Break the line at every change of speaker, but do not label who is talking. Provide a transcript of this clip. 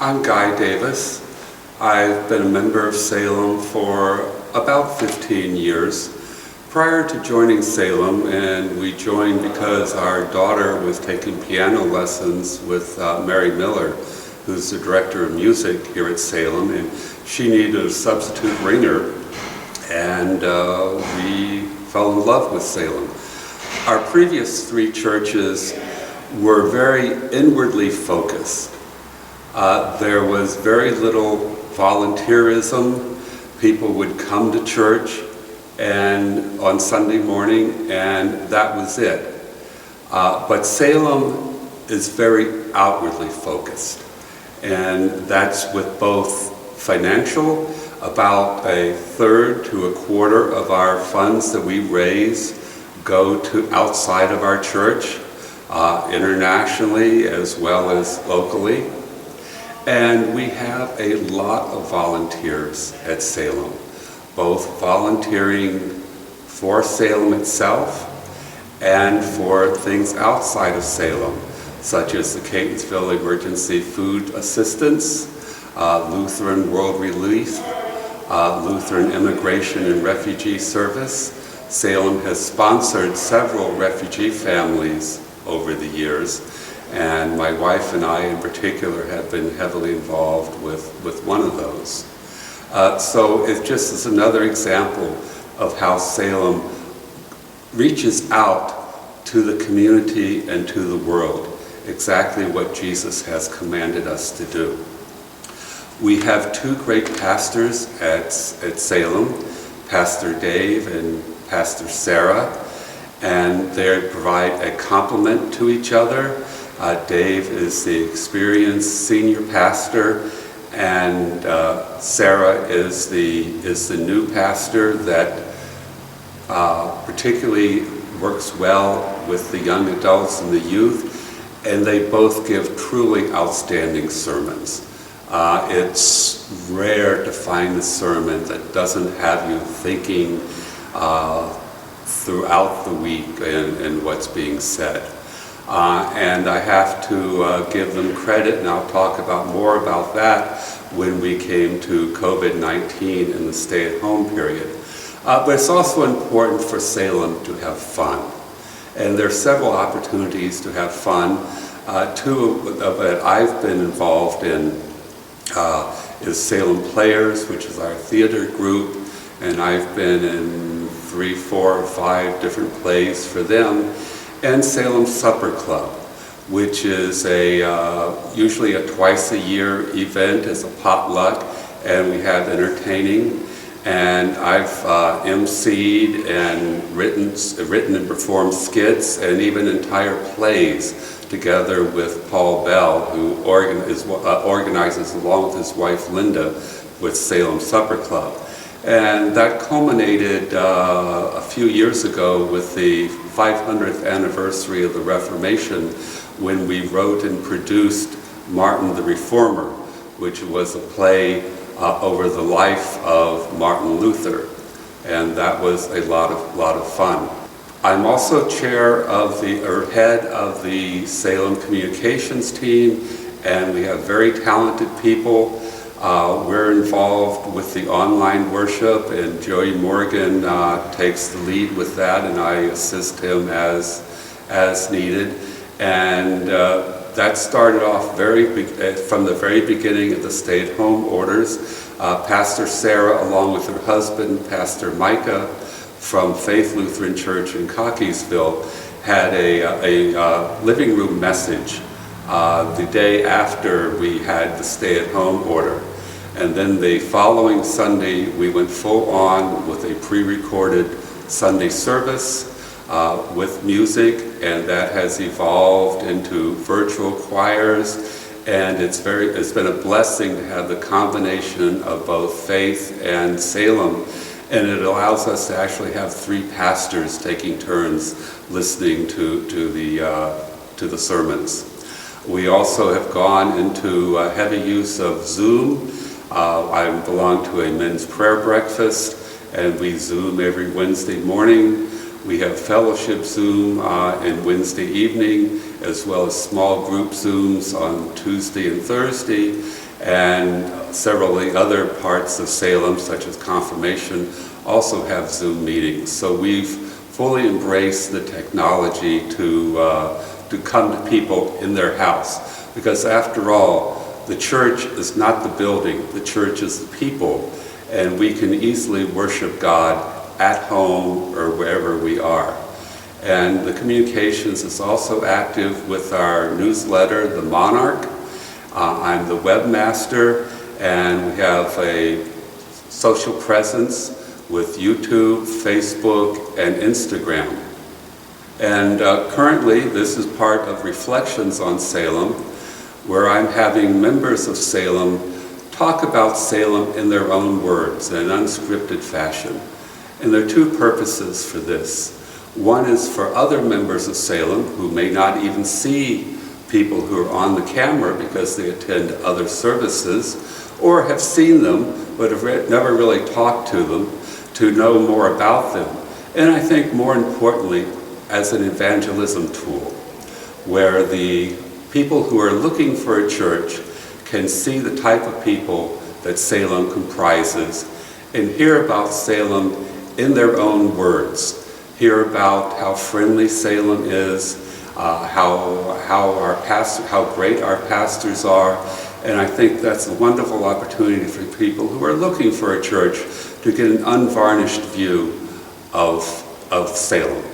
I'm Guy Davis. I've been a member of Salem for about 15 years. Prior to joining Salem, and we joined because our daughter was taking piano lessons with Mary Miller, who's the director of music here at Salem, and she needed a substitute ringer, and we fell in love with Salem. Our previous three churches were very inwardly focused. There was very little volunteerism. People would come to church and on Sunday morning, and that was it. But Salem is very outwardly focused, and that's with both financial. About a third to a quarter of our funds that we raise go to outside of our church, internationally as well as locally. And we have a lot of volunteers at Salem, both volunteering for Salem itself and for things outside of Salem, such as the Catonsville Emergency Food Assistance, Lutheran World Relief, Lutheran Immigration and Refugee Service. Salem has sponsored several refugee families over the years, and my wife and I in particular have been heavily involved with one of those. So it just is another example of how Salem reaches out to the community and to the world, exactly what Jesus has commanded us to do. We have two great pastors at Salem, Pastor Dave and Pastor Sarah, and they provide a complement to each other. Dave is the experienced senior pastor, and Sarah is the new pastor that particularly works well with the young adults and the youth, and they both give truly outstanding sermons. It's rare to find a sermon that doesn't have you thinking throughout the week and what's being said. And I have to give them credit, and I'll talk more about that when we came to COVID-19 and the stay-at-home period. But it's also important for Salem to have fun. And there are several opportunities to have fun. Two that I've been involved in is Salem Players, which is our theater group, and I've been in 3, 4, or 5 different plays for them, and Salem Supper Club, which is usually a twice-a-year event as a potluck, and we have entertaining, and I've emceed and written and performed skits and even entire plays together with Paul Bell, who organizes along with his wife Linda with Salem Supper Club. And that culminated a few years ago with the 500th anniversary of the Reformation, when we wrote and produced Martin the Reformer, which was a play over the life of Martin Luther. And that was a lot of fun. I'm also head of the Salem communications team, and we have very talented people. We're involved with the online worship, and Joey Morgan takes the lead with that, and I assist him as needed. And that started off from the very beginning of the stay-at-home orders. Pastor Sarah, along with her husband, Pastor Micah, from Faith Lutheran Church in Catonsville, had a living room message the day after we had the stay-at-home order. And then the following Sunday, we went full on with a pre-recorded Sunday service with music, and that has evolved into virtual choirs, and it's been a blessing to have the combination of both Faith and Salem, and it allows us to actually have 3 pastors taking turns listening to the sermons. We also have gone into heavy use of Zoom. I belong to a men's prayer breakfast, and we Zoom every Wednesday morning. We have fellowship Zoom in Wednesday evening, as well as small group Zooms on Tuesday and Thursday. and several of the other parts of Salem, such as confirmation, also have Zoom meetings. So we've fully embraced the technology to come to people in their house. Because after all, the church is not the building, the church is the people, and we can easily worship God at home or wherever we are. And the communications is also active with our newsletter, The Monarch. I'm the webmaster, and we have a social presence with YouTube, Facebook, and Instagram. And currently, this is part of Reflections on Salem, where I'm having members of Salem talk about Salem in their own words, in an unscripted fashion. And there are two purposes for this. One is for other members of Salem who may not even see people who are on the camera because they attend other services, or have seen them but have never really talked to them, to know more about them. And I think more importantly, as an evangelism tool, where the people who are looking for a church can see the type of people that Salem comprises and hear about Salem in their own words. Hear about how friendly Salem is, how great our pastors are, and I think that's a wonderful opportunity for people who are looking for a church to get an unvarnished view of Salem.